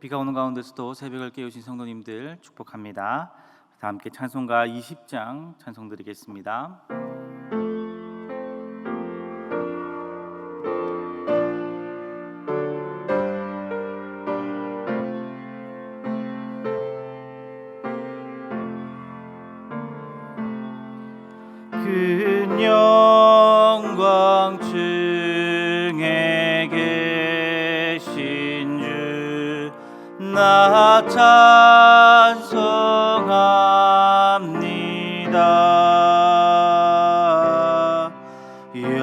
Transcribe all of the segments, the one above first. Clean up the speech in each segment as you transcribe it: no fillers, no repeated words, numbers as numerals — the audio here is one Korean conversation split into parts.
비가 오는 가운데서도 새벽을 깨우신 성도님들 축복합니다. 다 함께 찬송가 20장 찬송 드리겠습니다. 큰 영광 중에 계신 주 나 찬송합니다.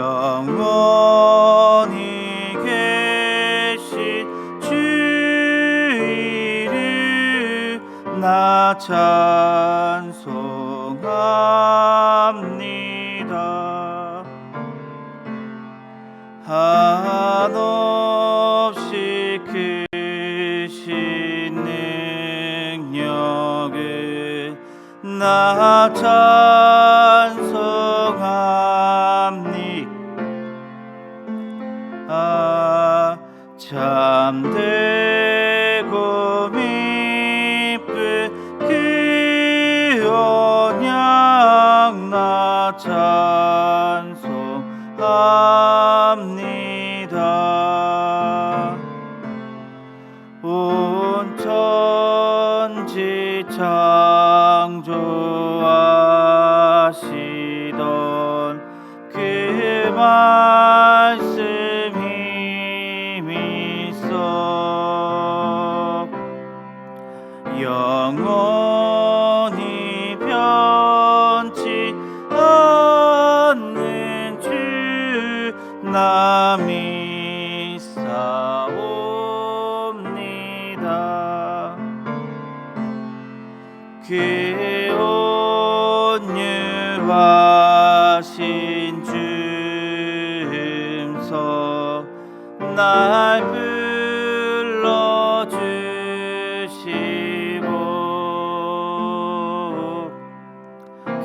영원히 계신 주 이름 나 찬송합니다. 한없이 크신 능력을 나 찬송합니다. 참되고 미쁜 그 언약 나 찬송합니다. 온 천지 창조하시던 그 말씀 힘이 있어 영원히 변치 않는 주 나 믿사옵니다. 그 온유하신 주음성 날 불러주시고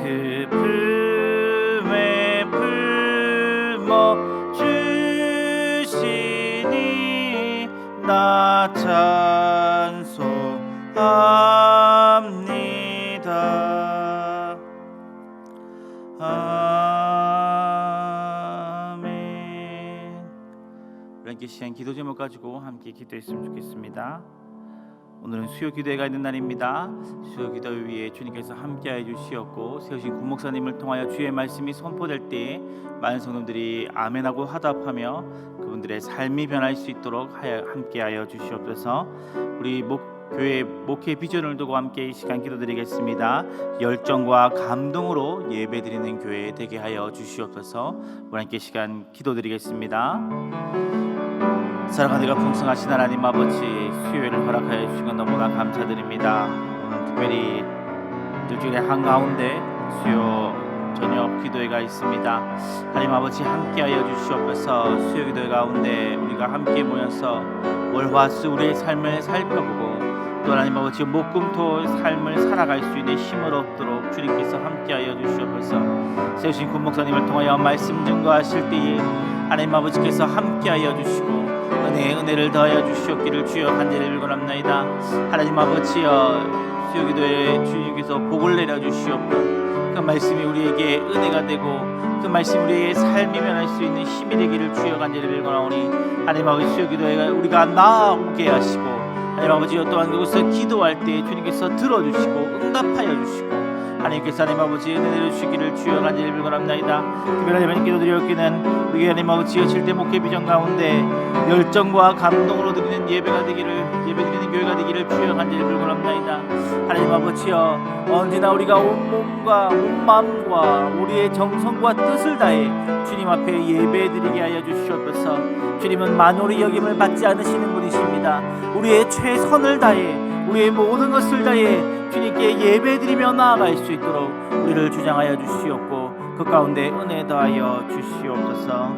그 품에 품어 주시니 나 찬송합니다. 아멘. 우리 함께 시간 기도 제목 가지고 함께 기도했으면 좋겠습니다. 오늘은 수요 기도회가 있는 날입니다. 수요 기도 위에 주님께서 함께하여 주시었고 세우신 군 목사님을 통하여 주의 말씀이 선포될 때 많은 성도들이 아멘하고 화답하며 그분들의 삶이 변할 수 있도록 함께하여 주시옵소서. 우리 교회 목회 비전을 두고 함께 이 시간 기도드리겠습니다. 열정과 감동으로 예배드리는 교회 되게 하여 주시옵소서. 우리 함께 시간 기도드리겠습니다. 사랑하는 가 풍성하신 하나님 아버지, 수요일을 허락하여 주신 것 너무나 감사드립니다. 오늘 특별히 일주일의 한가운데 수요 저녁 기도회가 있습니다. 하나님 아버지 함께하여 주시옵소서. 수요 기도회 가운데 우리가 함께 모여서 월화수 우리의 삶을 살펴보고 또 하나님 아버지 목금토 삶을 살아갈 수 있는 힘을 얻도록 주님께서 함께하여 주시옵소서. 세우신 군 목사님을 통하여 말씀 증거하실 때에 하나님 아버지께서 함께하여 주시고 은혜를 더하여 주시옵기를 주여 간절히 빌고랍나이다. 하나님 아버지여 수요 기도에 주님께서 복을 내려 주시옵고 그 말씀이 우리에게 은혜가 되고 그 말씀이 우리의 삶이 변할 수 있는 힘이 되기를 주여 간절히 빌고나오니 하나님 아버지 수요 기도에 우리가 나오게 하시고 하나님 아버지여 또한 그곳에서 기도할 때 주님께서 들어주시고 응답하여 주시고 하나님께서 하나님 아버지 은혜 내려주시기를 주여 간절히 빌고랍나이다. 특별하게 하나님 기도드리옵기는 우리 하나님 아버지여 질대 목회 비전 가운데 열정과 감동으로 드리는 예배드리는 교회가 되기를 주여 간절히 빌고랍나이다. 하나님 아버지여 언제나 우리가 온 몸과 온 마음과 우리의 정성과 뜻을 다해 주님 앞에 예배드리게 하여 주시옵소서. 주님은 만홀히 여김을 받지 않으시는 분이십니다. 우리의 최선을 다해 우리의 모든 것을 다해 주님께 예배드리며 나아갈 수 있도록 우리를 주장하여 주시옵고 그 가운데 은혜 더하여 주시옵소서.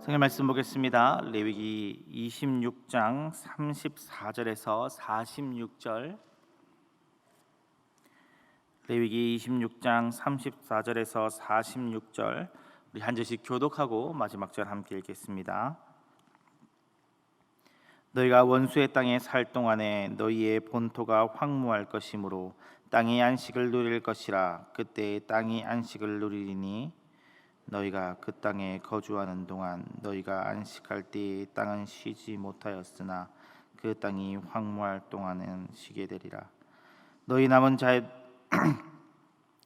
성경 말씀 보겠습니다. 레위기 26장 34절에서 46절. 레위기 26장 34절에서 46절 우리 한 절씩 교독하고 마지막 절 함께 읽겠습니다. 너희가 원수의 땅에 살 동안에 너희의 본토가 황무할 것이므로 땅의 안식을 누릴 것이라. 그때 땅이 안식을 누리리니 너희가 그 땅에 거주하는 동안 너희가 안식할 때에 땅은 쉬지 못하였으나 그 땅이 황무할 동안은 쉬게 되리라. 너희 남은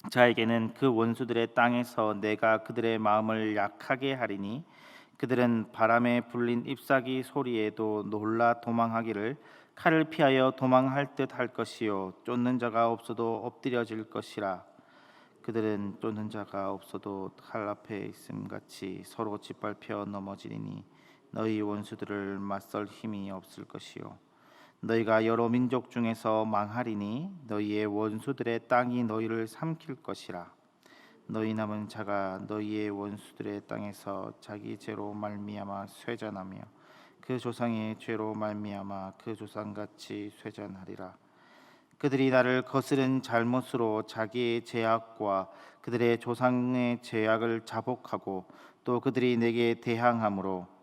자에게는 그 원수들의 땅에서 내가 그들의 마음을 약하게 하리니 그들은 바람에 불린 잎사귀 소리에도 놀라 도망하기를 칼을 피하여 도망할 듯 할 것이요 쫓는 자가 없어도 엎드려질 것이라. 그들은 쫓는 자가 없어도 칼 앞에 있음 같이 서로 짓밟혀 넘어지리니 너희 원수들을 맞설 힘이 없을 것이요 너희가 여러 민족 중에서 망하리니 너희의 원수들의 땅이 너희를 삼킬 것이라. 너희 남은 자가 너희의 원수들의 땅에서 자기 죄로 말미암아 쇠잔하며 그 조상의 죄로 말미암아 그 조상같이 쇠잔하리라. 그들이 나를 거스른 잘못으로 자기의 죄악과 그들의 조상의 죄악을 자복하고 또 그들이 내게 대항함으로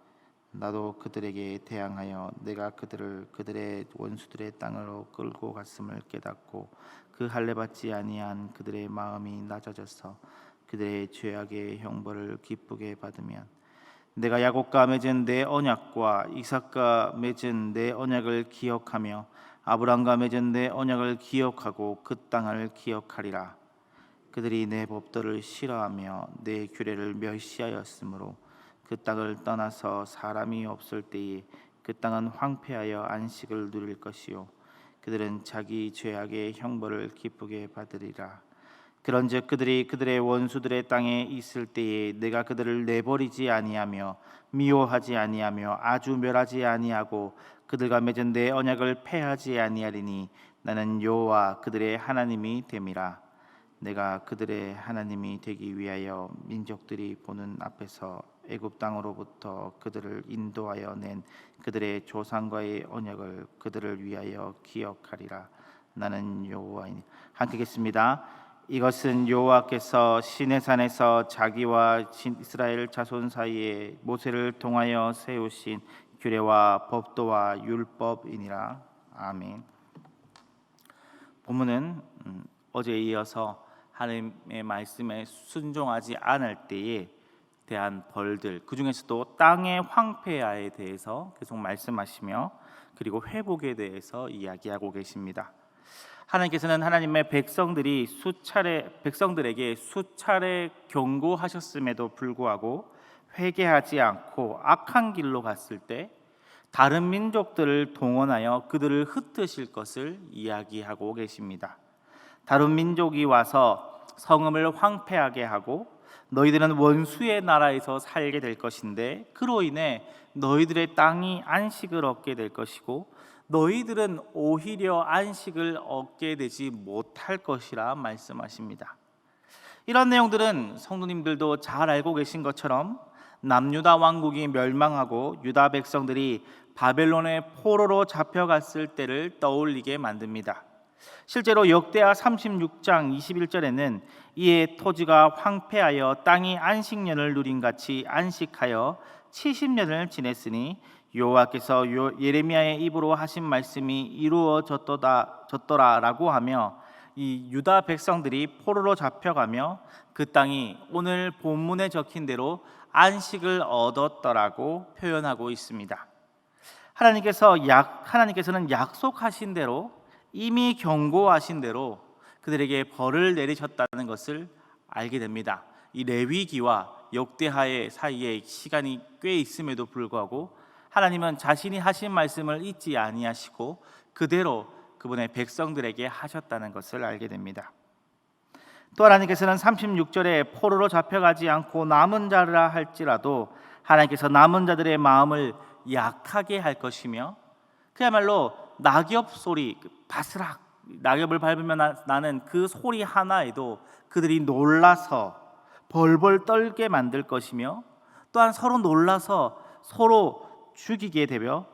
나도 그들에게 대항하여 내가 그들을 그들의 원수들의 땅으로 끌고 갔음을 깨닫고 그 할례 받지 아니한 그들의 마음이 낮아져서 그들의 죄악의 형벌을 기쁘게 받으면 내가 야곱과 맺은 내 언약과 이삭과 맺은 내 언약을 기억하며 아브람과 맺은 내 언약을 기억하고 그 땅을 기억하리라. 그들이 내 법도를 싫어하며 내 규례를 멸시하였으므로 그 땅을 떠나서 사람이 없을 때에 그 땅은 황폐하여 안식을 누릴 것이요 그들은 자기 죄악의 형벌을 기쁘게 받으리라. 그런즉 그들이 그들의 원수들의 땅에 있을 때에 내가 그들을 내버리지 아니하며 미워하지 아니하며 아주 멸하지 아니하고 그들과 맺은 내 언약을 폐하지 아니하리니 나는 여호와 그들의 하나님이 됨이라. 내가 그들의 하나님이 되기 위하여 민족들이 보는 앞에서 애굽 땅으로부터 그들을 인도하여 낸 그들의 조상과의 언약을 그들을 위하여 기억하리라. 나는 여호와이니. 함께 읽겠습니다. 이것은 여호와께서 시내산에서 자기와 이스라엘 자손 사이에 모세를 통하여 세우신 규례와 법도와 율법이니라. 아멘. 본문은 어제에 이어서 하나님의 말씀에 순종하지 않을 때에 대한 벌들, 그 중에서도 땅의 황폐화에 대해서 계속 말씀하시며 그리고 회복에 대해서 이야기하고 계십니다. 하나님께서는 하나님의 백성들에게 수차례 경고하셨음에도 불구하고 회개하지 않고 악한 길로 갔을 때 다른 민족들을 동원하여 그들을 흩으실 것을 이야기하고 계십니다. 다른 민족이 와서 성읍을 황폐하게 하고 너희들은 원수의 나라에서 살게 될 것인데 그로 인해 너희들의 땅이 안식을 얻게 될 것이고 너희들은 오히려 안식을 얻게 되지 못할 것이라 말씀하십니다. 이런 내용들은 성도님들도 잘 알고 계신 것처럼 남유다 왕국이 멸망하고 유다 백성들이 바벨론의 포로로 잡혀갔을 때를 떠올리게 만듭니다. 실제로 역대하 36장 21절에는 이에 토지가 황폐하여 땅이 안식년을 누린 같이 안식하여 70년을 지냈으니 여호와께서 예레미야의 입으로 하신 말씀이 이루어졌더라라고 하며 이 유다 백성들이 포로로 잡혀가며 그 땅이 오늘 본문에 적힌 대로 안식을 얻었더라고 표현하고 있습니다. 하나님께서는 약속하신 대로 이미 경고하신 대로 그들에게 벌을 내리셨다는 것을 알게 됩니다. 이 레위기와 역대하의 사이에 시간이 꽤 있음에도 불구하고 하나님은 자신이 하신 말씀을 잊지 아니하시고 그대로 그분의 백성들에게 하셨다는 것을 알게 됩니다. 또 하나님께서는 36절에 포로로 잡혀가지 않고 남은 자라 할지라도 하나님께서 남은 자들의 마음을 약하게 할 것이며 그야말로 낙엽 소리, 바스락 낙엽을 밟으면 나는 그 소리 하나에도 그들이 놀라서 벌벌 떨게 만들 것이며 또한 서로 놀라서 서로 죽이게 되며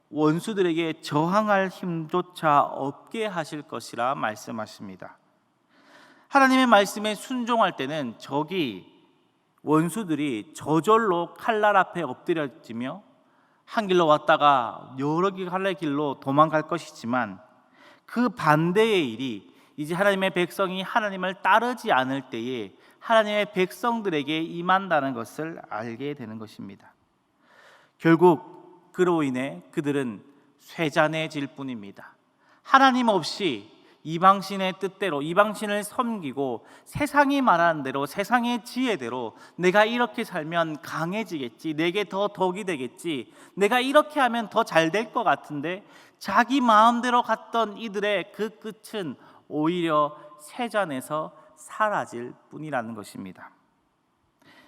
원수들에게 저항할 힘조차 없게 하실 것이라 말씀하십니다. 하나님의 말씀에 순종할 때는 적이 원수들이 저절로 칼날 앞에 엎드려지며 한 길로 왔다가 여러 갈래 길로 도망갈 것이지만, 그 반대의 일이 이제 하나님의 백성이 하나님을 따르지 않을 때에 하나님의 백성들에게 임한다는 것을 알게 되는 것입니다. 결국 그로 인해 그들은 쇠잔해질 뿐입니다. 하나님 없이 이방신의 뜻대로 이방신을 섬기고 세상이 말하는 대로 세상의 지혜대로 내가 이렇게 살면 강해지겠지, 내게 더 덕이 되겠지, 내가 이렇게 하면 더 잘 될 것 같은데 자기 마음대로 갔던 이들의 그 끝은 오히려 쇠잔에서 사라질 뿐이라는 것입니다.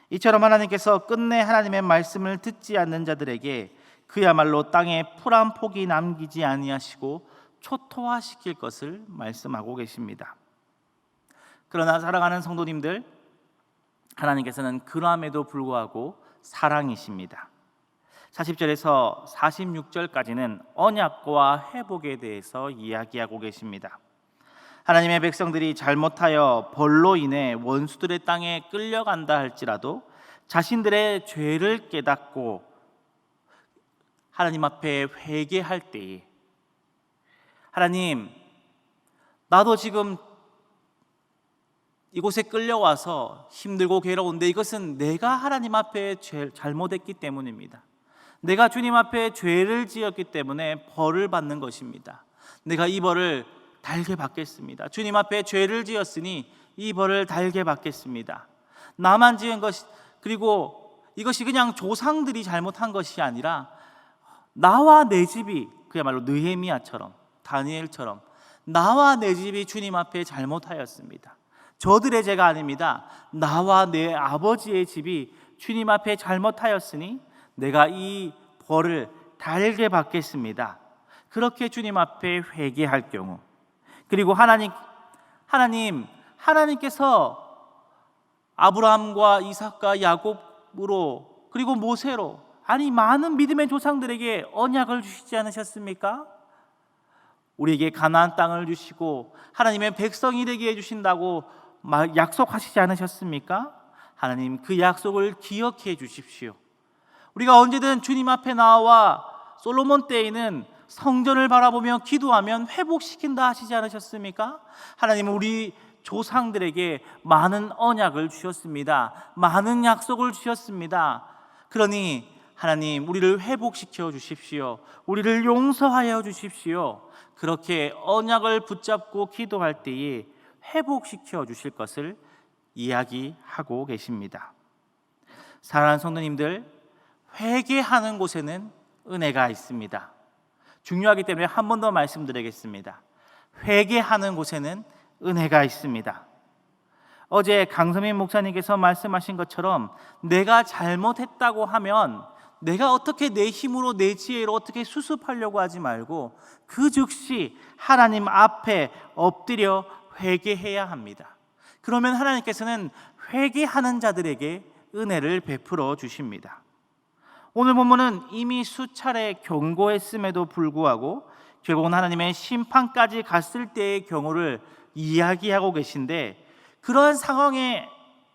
이처럼 하나님께서 끝내 하나님의 말씀을 듣지 않는 자들에게 그야말로 땅에 풀 한 폭이 남기지 아니하시고 초토화시킬 것을 말씀하고 계십니다. 그러나 사랑하는 성도님들, 하나님께서는 그럼에도 불구하고 사랑이십니다. 40절에서 46절까지는 언약과 회복에 대해서 이야기하고 계십니다. 하나님의 백성들이 잘못하여 벌로 인해 원수들의 땅에 끌려간다 할지라도 자신들의 죄를 깨닫고 하나님 앞에 회개할 때에, 하나님, 나도 지금 이곳에 끌려와서 힘들고 괴로운데 이것은 내가 하나님 앞에 잘못했기 때문입니다. 내가 주님 앞에 죄를 지었기 때문에 벌을 받는 것입니다. 내가 이 벌을 달게 받겠습니다. 주님 앞에 죄를 지었으니 이 벌을 달게 받겠습니다. 나만 지은 것, 그리고 이것이 그냥 조상들이 잘못한 것이 아니라 나와 내 집이, 그야말로 느헤미야처럼 다니엘처럼 나와 내 집이 주님 앞에 잘못하였습니다. 저들의 죄가 아닙니다. 나와 내 아버지의 집이 주님 앞에 잘못하였으니 내가 이 벌을 달게 받겠습니다. 그렇게 주님 앞에 회개할 경우, 그리고 하나님께서 아브라함과 이삭과 야곱으로 그리고 모세로, 아니 많은 믿음의 조상들에게 언약을 주시지 않으셨습니까? 우리에게 가나안 땅을 주시고 하나님의 백성이 되게 해주신다고 약속하시지 않으셨습니까? 하나님, 그 약속을 기억해 주십시오. 우리가 언제든 주님 앞에 나와 솔로몬 때에는 성전을 바라보며 기도하면 회복시킨다 하시지 않으셨습니까? 하나님은 우리 조상들에게 많은 언약을 주셨습니다. 많은 약속을 주셨습니다. 그러니 하나님, 우리를 회복시켜 주십시오. 우리를 용서하여 주십시오. 그렇게 언약을 붙잡고 기도할 때에 회복시켜 주실 것을 이야기하고 계십니다. 사랑하는 성도님들, 회개하는 곳에는 은혜가 있습니다. 중요하기 때문에 한 번 더 말씀드리겠습니다. 회개하는 곳에는 은혜가 있습니다. 어제 강서민 목사님께서 말씀하신 것처럼 내가 잘못했다고 하면 내가 어떻게 내 힘으로 내 지혜로 어떻게 수습하려고 하지 말고 그 즉시 하나님 앞에 엎드려 회개해야 합니다. 그러면 하나님께서는 회개하는 자들에게 은혜를 베풀어 주십니다. 오늘 본문은 이미 수차례 경고했음에도 불구하고 결국은 하나님의 심판까지 갔을 때의 경우를 이야기하고 계신데, 그러한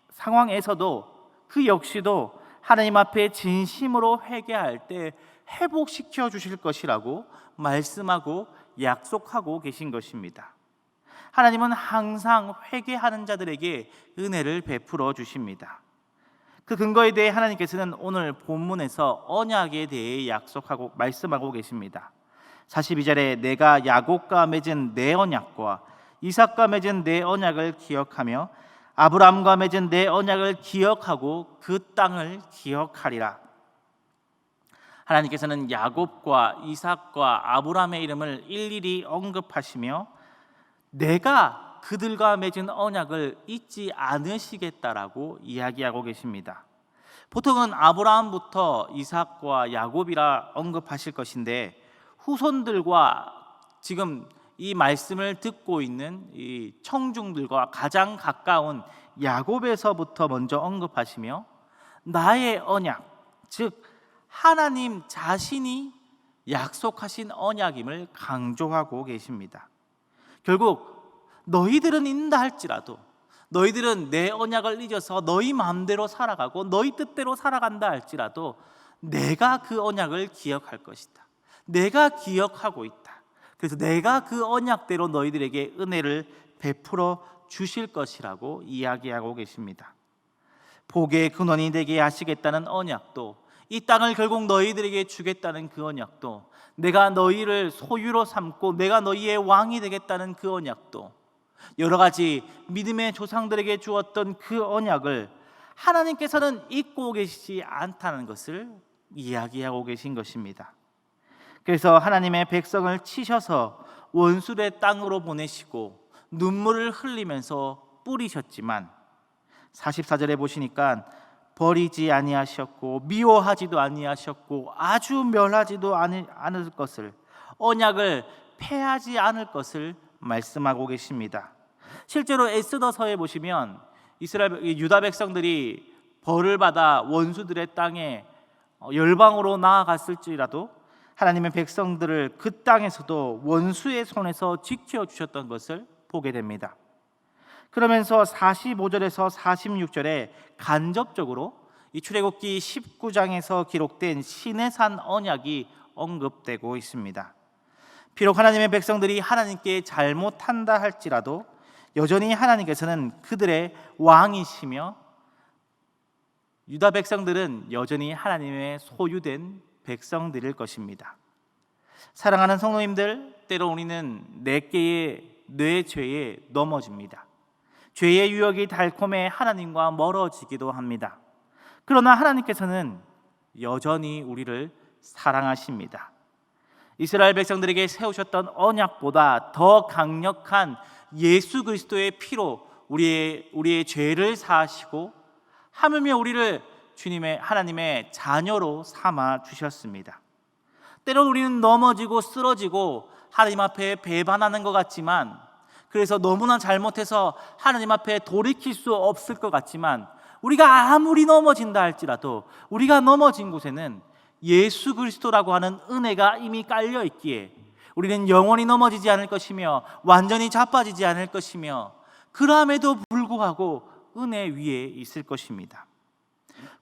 상황에서도 그 역시도 하나님 앞에 진심으로 회개할 때 회복시켜 주실 것이라고 말씀하고 약속하고 계신 것입니다. 하나님은 항상 회개하는 자들에게 은혜를 베풀어 주십니다. 그 근거에 대해 하나님께서는 오늘 본문에서 언약에 대해 약속하고 말씀하고 계십니다. 42절에 내가 야곱과 맺은 내 언약과 이삭과 맺은 내 언약을 기억하며 아브라함과 맺은 내 언약을 기억하고 그 땅을 기억하리라. 하나님께서는 야곱과 이삭과 아브라함의 이름을 일일이 언급하시며 내가 그들과 맺은 언약을 잊지 않으시겠다라고 이야기하고 계십니다. 보통은 아브라함부터 이삭과 야곱이라 언급하실 것인데, 후손들과 지금 이 말씀을 듣고 있는 이 청중들과 가장 가까운 야곱에서부터 먼저 언급하시며 나의 언약, 즉 하나님 자신이 약속하신 언약임을 강조하고 계십니다. 결국 너희들은 잊는다 할지라도, 너희들은 내 언약을 잊어서 너희 마음대로 살아가고 너희 뜻대로 살아간다 할지라도 내가 그 언약을 기억할 것이다. 내가 기억하고 있다. 그래서 내가 그 언약대로 너희들에게 은혜를 베풀어 주실 것이라고 이야기하고 계십니다. 복의 근원이 되게 하시겠다는 언약도, 이 땅을 결국 너희들에게 주겠다는 그 언약도, 내가 너희를 소유로 삼고 내가 너희의 왕이 되겠다는 그 언약도, 여러 가지 믿음의 조상들에게 주었던 그 언약을 하나님께서는 잊고 계시지 않다는 것을 이야기하고 계신 것입니다. 그래서 하나님의 백성을 치셔서 원수의 땅으로 보내시고 눈물을 흘리면서 뿌리셨지만 44절에 보시니까 버리지 아니하셨고 미워하지도 아니하셨고 아주 멸하지도 않을 것을, 언약을 폐하지 않을 것을 말씀하고 계십니다. 실제로 에스더서에 보시면 유다 백성들이 벌을 받아 원수들의 땅에 열방으로 나아갔을지라도 하나님의 백성들을 그 땅에서도 원수의 손에서 지켜주셨던 것을 보게 됩니다. 그러면서 45절에서 46절에 간접적으로 이 출애굽기 19장에서 기록된 시내산 언약이 언급되고 있습니다. 비록 하나님의 백성들이 하나님께 잘못한다 할지라도 여전히 하나님께서는 그들의 왕이시며 유다 백성들은 여전히 하나님의 소유된 백성들일 것입니다. 사랑하는 성도님들, 때로 우리는 내 죄에 넘어집니다. 죄의 유혹이 달콤해 하나님과 멀어지기도 합니다. 그러나 하나님께서는 여전히 우리를 사랑하십니다. 이스라엘 백성들에게 세우셨던 언약보다 더 강력한 예수 그리스도의 피로 우리의 죄를 사하시고 하물며 우리를 하나님의 자녀로 삼아 주셨습니다. 때론 우리는 넘어지고 쓰러지고 하나님 앞에 배반하는 것 같지만, 그래서 너무나 잘못해서 하나님 앞에 돌이킬 수 없을 것 같지만, 우리가 아무리 넘어진다 할지라도 우리가 넘어진 곳에는 예수 그리스도라고 하는 은혜가 이미 깔려 있기에 우리는 영원히 넘어지지 않을 것이며 완전히 자빠지지 않을 것이며, 그럼에도 불구하고 은혜 위에 있을 것입니다.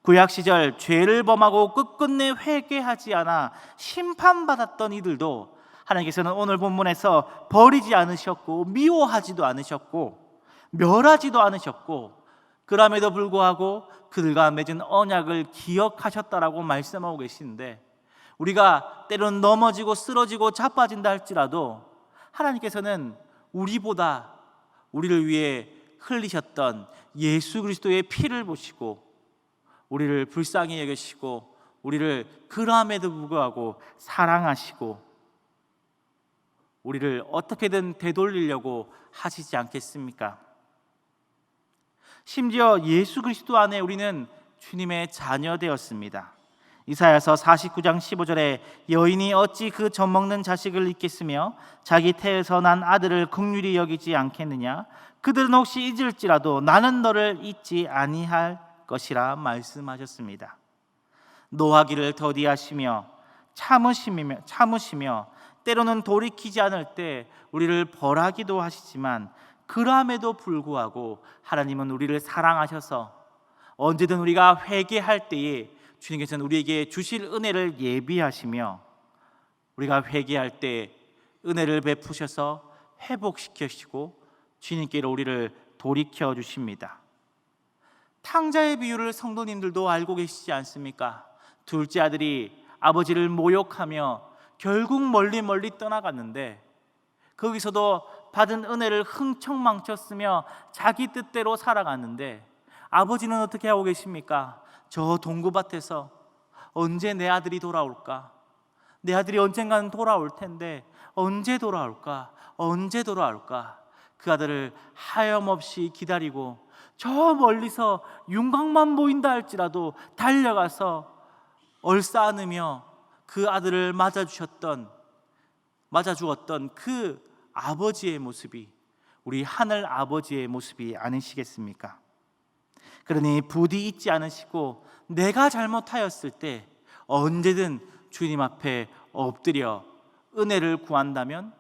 구약 시절 죄를 범하고 끝끝내 회개하지 않아 심판받았던 이들도 하나님께서는 오늘 본문에서 버리지 않으셨고 미워하지도 않으셨고 멸하지도 않으셨고, 그럼에도 불구하고 그들과 맺은 언약을 기억하셨다라고 말씀하고 계시는데, 우리가 때로는 넘어지고 쓰러지고 자빠진다 할지라도 하나님께서는 우리보다 우리를 위해 흘리셨던 예수 그리스도의 피를 보시고 우리를 불쌍히 여기시고 우리를 그럼에도 불구하고 사랑하시고 우리를 어떻게든 되돌리려고 하시지 않겠습니까? 심지어 예수 그리스도 안에 우리는 주님의 자녀 되었습니다. 이사야서 49장 15절에 여인이 어찌 그 젖먹는 자식을 잊겠으며 자기 태에서 난 아들을 긍휼히 여기지 않겠느냐, 그들은 혹시 잊을지라도 나는 너를 잊지 아니할 것이라 말씀하셨습니다. 노하기를 더디하시며 참으시며 때로는 돌이키지 않을 때 우리를 벌하기도 하시지만, 그럼에도 불구하고 하나님은 우리를 사랑하셔서 언제든 우리가 회개할 때에 주님께서는 우리에게 주실 은혜를 예비하시며 우리가 회개할 때 은혜를 베푸셔서 회복시키시고 주님께로 우리를 돌이켜 주십니다. 탕자의 비유를 성도님들도 알고 계시지 않습니까? 둘째 아들이 아버지를 모욕하며 결국 멀리 떠나갔는데 거기서도 받은 은혜를 흥청망청 쓰며 자기 뜻대로 살아갔는데, 아버지는 어떻게 하고 계십니까? 저 동구밭에서 언제 내 아들이 돌아올까? 내 아들이 언젠가는 돌아올 텐데 언제 돌아올까? 그 아들을 하염없이 기다리고 저 멀리서 윤곽만 보인다 할지라도 달려가서 얼싸안으며 그 아들을 맞아 주었던 그 아버지의 모습이 우리 하늘 아버지의 모습이 아니시겠습니까? 그러니 부디 잊지 않으시고 내가 잘못하였을 때 언제든 주님 앞에 엎드려 은혜를 구한다면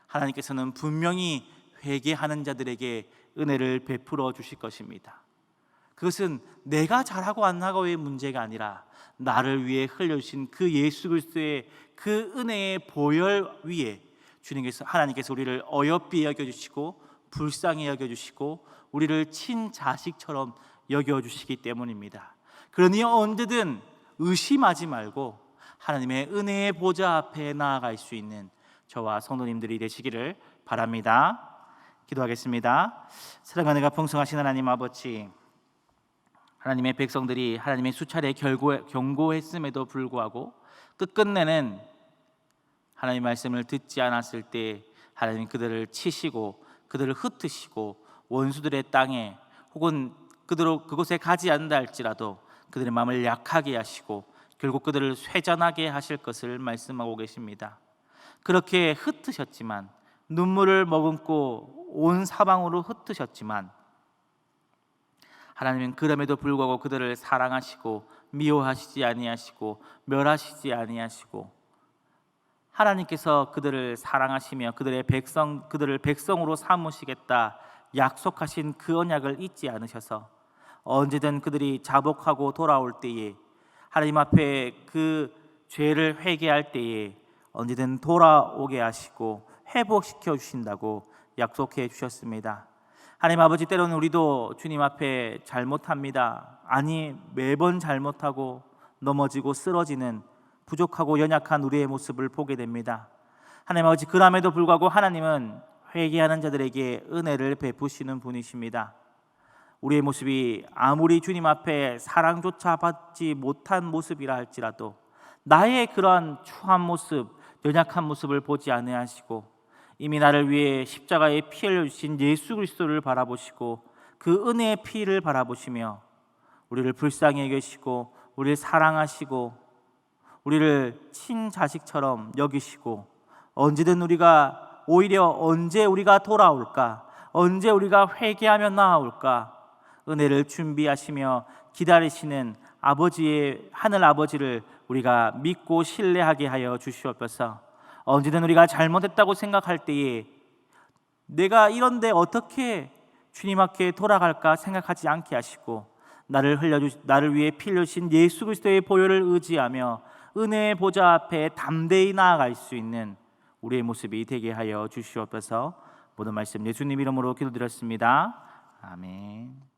하나님께서는 분명히 회개하는 자들에게 은혜를 베풀어 주실 것입니다. 그것은 내가 잘하고 안 하고의 문제가 아니라 나를 위해 흘려주신 그 예수 그리스도의 그 은혜의 보혈 위에 하나님께서 우리를 어여삐 여겨주시고 불쌍히 여겨주시고 우리를 친자식처럼 여겨주시기 때문입니다. 그러니 언제든 의심하지 말고 하나님의 은혜의 보좌 앞에 나아갈 수 있는 저와 성도님들이 되시기를 바랍니다. 기도하겠습니다. 사랑과 은혜가 풍성하신 하나님 아버지, 하나님의 백성들이 하나님의 수차례 경고했음에도 불구하고 끝끝내는 하나님의 말씀을 듣지 않았을 때 하나님 그들을 치시고 그들을 흩으시고 원수들의 땅에 혹은 그곳에 가지 않는다 할지라도 그들의 마음을 약하게 하시고 결국 그들을 쇠잔하게 하실 것을 말씀하고 계십니다. 그렇게 흩으셨지만, 눈물을 머금고 온 사방으로 흩으셨지만 하나님은 그럼에도 불구하고 그들을 사랑하시고 미워하시지 아니하시고 멸하시지 아니하시고 하나님께서 그들을 사랑하시며 그들을 백성으로 삼으시겠다 약속하신 그 언약을 잊지 않으셔서 언제든 그들이 자복하고 돌아올 때에, 하나님 앞에 그 죄를 회개할 때에 언제든 돌아오게 하시고 회복시켜 주신다고 약속해 주셨습니다. 하나님 아버지, 때로는 우리도 주님 앞에 잘못합니다. 아니, 매번 잘못하고 넘어지고 쓰러지는 부족하고 연약한 우리의 모습을 보게 됩니다. 하나님 아버지, 그럼에도 불구하고 하나님은 회개하는 자들에게 은혜를 베푸시는 분이십니다. 우리의 모습이 아무리 주님 앞에 사랑조차 받지 못한 모습이라 할지라도 나의 그러한 추한 모습, 연약한 모습을 보지 아니하시고 이미 나를 위해 십자가에 피 흘려주신 예수 그리스도를 바라보시고 그 은혜의 피를 바라보시며 우리를 불쌍히 여기시고 우리를 사랑하시고 우리를 친자식처럼 여기시고 언제든 우리가 오히려 언제 우리가 돌아올까, 언제 우리가 회개하며 나아올까 은혜를 준비하시며 기다리시는 하늘 아버지를 우리가 믿고 신뢰하게 하여 주시옵소서. 언제든 우리가 잘못했다고 생각할 때에 내가 이런데 어떻게 주님 앞에 돌아갈까 생각하지 않게 하시고 나를 위해 피 흘려주신 예수 그리스도의 보혈을 의지하며 은혜의 보좌 앞에 담대히 나아갈 수 있는 우리의 모습이 되게 하여 주시옵소서. 모든 말씀 예수님 이름으로 기도드렸습니다. 아멘.